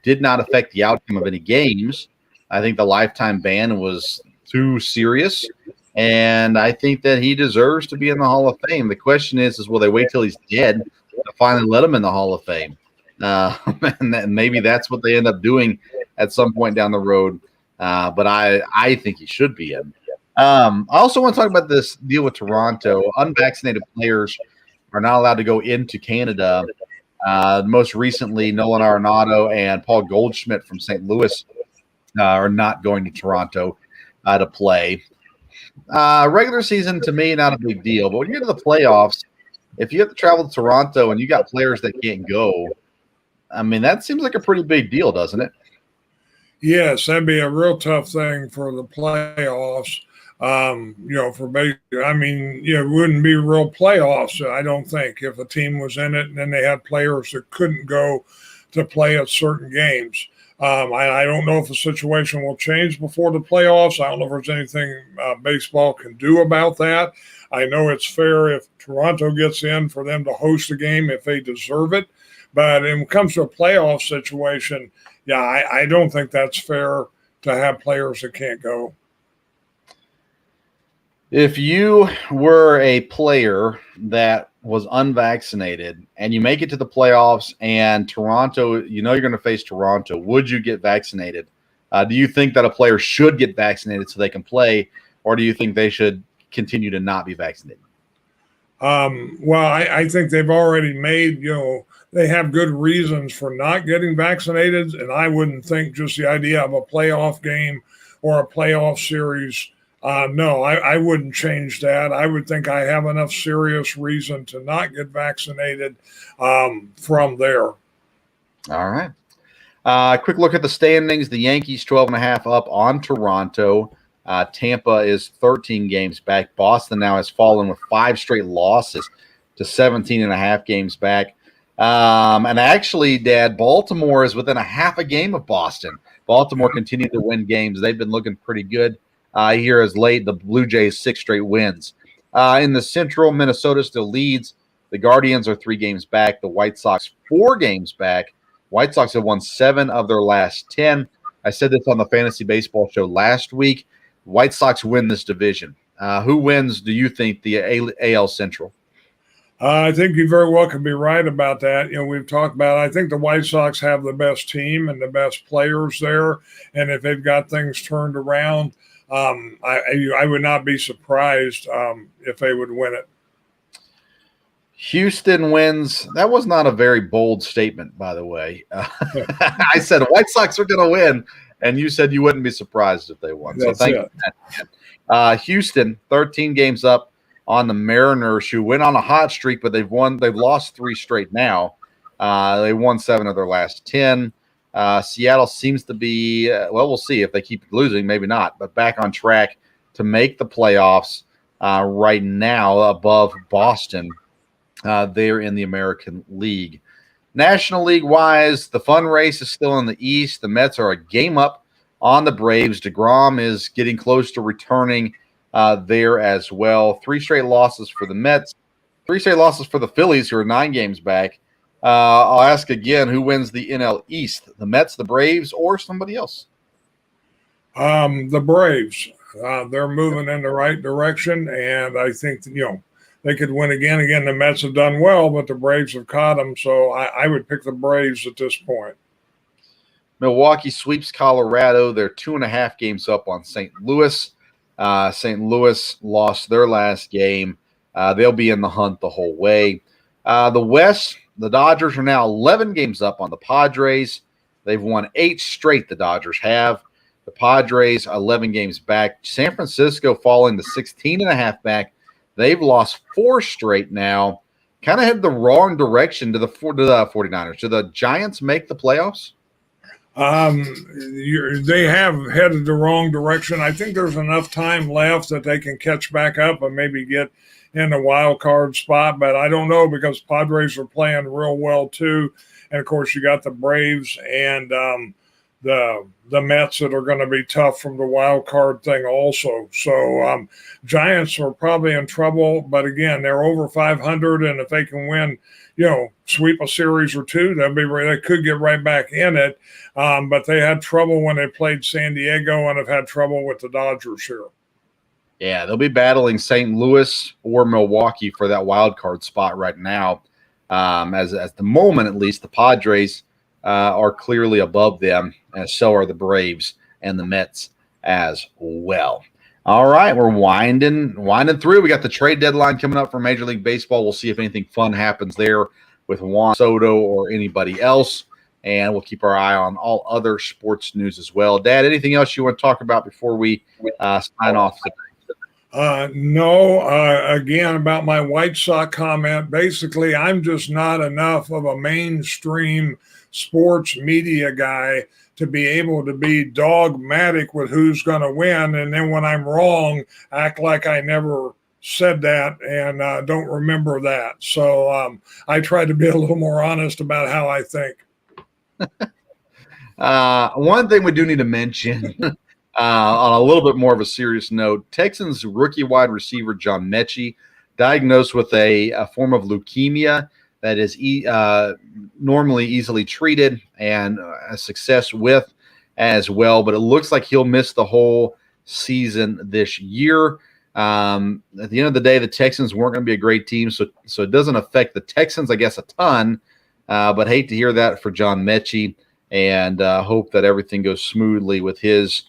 did not affect the outcome of any games. I think the lifetime ban was too serious, and I think that he deserves to be in the Hall of Fame. The question is will they wait till he's dead to finally let him in the Hall of Fame? And maybe that's what they end up doing at some point down the road. But I think he should be in. I also want to talk about this deal with Toronto. Unvaccinated players are not allowed to go into Canada. Most recently, Nolan Arenado and Paul Goldschmidt from St. Louis are not going to Toronto to play. Regular season, to me, not a big deal. But when you get to the playoffs, if you have to travel to Toronto and you got players that can't go, I mean, that seems like a pretty big deal, doesn't it? Yes, that'd be a real tough thing for the playoffs. It wouldn't be real playoffs, I don't think, if a team was in it and then they had players that couldn't go to play at certain games. I don't know if the situation will change before the playoffs. I don't know if there's anything baseball can do about that. I know it's fair if Toronto gets in for them to host a game if they deserve it. But when it comes to a playoff situation, I don't think that's fair to have players that can't go. If you were a player that was unvaccinated and you make it to the playoffs and Toronto, you're going to face Toronto, would you get vaccinated? Do you think that a player should get vaccinated so they can play, or do you think they should continue to not be vaccinated? I think they've already made, they have good reasons for not getting vaccinated, and I wouldn't think just the idea of a playoff game or a playoff series. No, I wouldn't change that. I would think I have enough serious reason to not get vaccinated from there. All right. Quick look at the standings. The Yankees 12.5 up on Toronto. Tampa is 13 games back. Boston now has fallen with 5 straight losses to 17.5 games back. And actually, Dad, Baltimore is within a half a game of Boston. Baltimore continued to win games. They've been looking pretty good. Here as late, the Blue Jays 6 straight wins. In the Central, Minnesota still leads. The Guardians are 3 games back. The White Sox 4 games back. White Sox have won 7 of their last 10. I said this on the Fantasy Baseball Show last week. White Sox win this division. Who wins, do you think, the AL Central? I think you very well could be right about that. We've talked about it. I think the White Sox have the best team and the best players there. And if they've got things turned around, I would not be surprised if they would win it. Houston wins. That was not a very bold statement, by the way. I said White Sox are going to win, and you said you wouldn't be surprised if they won. That's so thank you for that. Houston, 13 games up on the Mariners, who went on a hot streak, but they've lost 3 straight now. They won 7 of their last 10. Seattle seems to be, we'll see if they keep losing, maybe not, but back on track to make the playoffs right now above Boston there in the American League. National League-wise, the fun race is still in the East. The Mets are a game up on the Braves. DeGrom is getting close to returning there as well. 3 straight losses for the Mets. 3 straight losses for the Phillies, who are 9 games back. I'll ask again, who wins the NL East? The Mets, the Braves, or somebody else? The Braves. They're moving in the right direction, and I think, they could win again. Again, the Mets have done well, but the Braves have caught them, so I would pick the Braves at this point. Milwaukee sweeps Colorado. They're 2.5 games up on St. Louis. St. Louis lost their last game. They'll be in the hunt the whole way. The West, the Dodgers are now 11 games up on the Padres. They've won 8 straight, the Dodgers have. The Padres 11 games back. San Francisco falling to 16.5 back. They've lost 4 straight now. Kind of headed the wrong direction to the 49ers. Do the Giants make the playoffs? They have headed the wrong direction. I think there's enough time left that they can catch back up and maybe get in the wild card spot, but I don't know because Padres are playing real well too. And of course you got the Braves and the Mets that are going to be tough from the wild card thing also. So Giants are probably in trouble, but again, they're over 500, and if they can win, sweep a series or 2, they could get right back in it. But they had trouble when they played San Diego and have had trouble with the Dodgers here. Yeah, they'll be battling St. Louis or Milwaukee for that wild card spot right now. As the moment, at least, the Padres are clearly above them, and so are the Braves and the Mets as well. All right, we're winding through. We got the trade deadline coming up for Major League Baseball. We'll see if anything fun happens there with Juan Soto or anybody else, and we'll keep our eye on all other sports news as well. Dad, anything else you want to talk about before we sign off today? No, again, about my White Sox comment, basically, I'm just not enough of a mainstream sports media guy to be able to be dogmatic with who's going to win. And then when I'm wrong, act like I never said that and don't remember that. So I try to be a little more honest about how I think. One thing we do need to mention on a little bit more of a serious note, Texans rookie wide receiver John Mechie diagnosed with a form of leukemia that is normally easily treated and a success with as well, but it looks like he'll miss the whole season this year. At the end of the day, the Texans weren't going to be a great team, so it doesn't affect the Texans, I guess, a ton, but hate to hear that for John Mechie, and hope that everything goes smoothly with his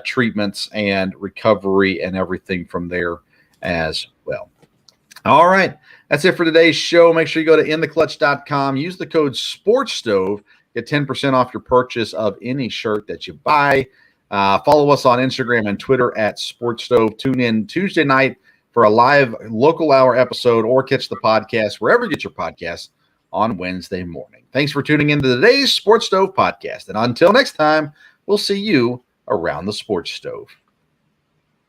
treatments and recovery and everything from there as well. All right, that's it for today's show. Make sure you go to intheclutch.com. Use the code SPORTSSTOVE. Get 10% off your purchase of any shirt that you buy. Follow us on Instagram and Twitter at SportsStove. Tune in Tuesday night for a live local hour episode, or catch the podcast wherever you get your podcasts on Wednesday morning. Thanks for tuning into today's Sports Stove podcast. And until next time, we'll see you around the Sports Stove.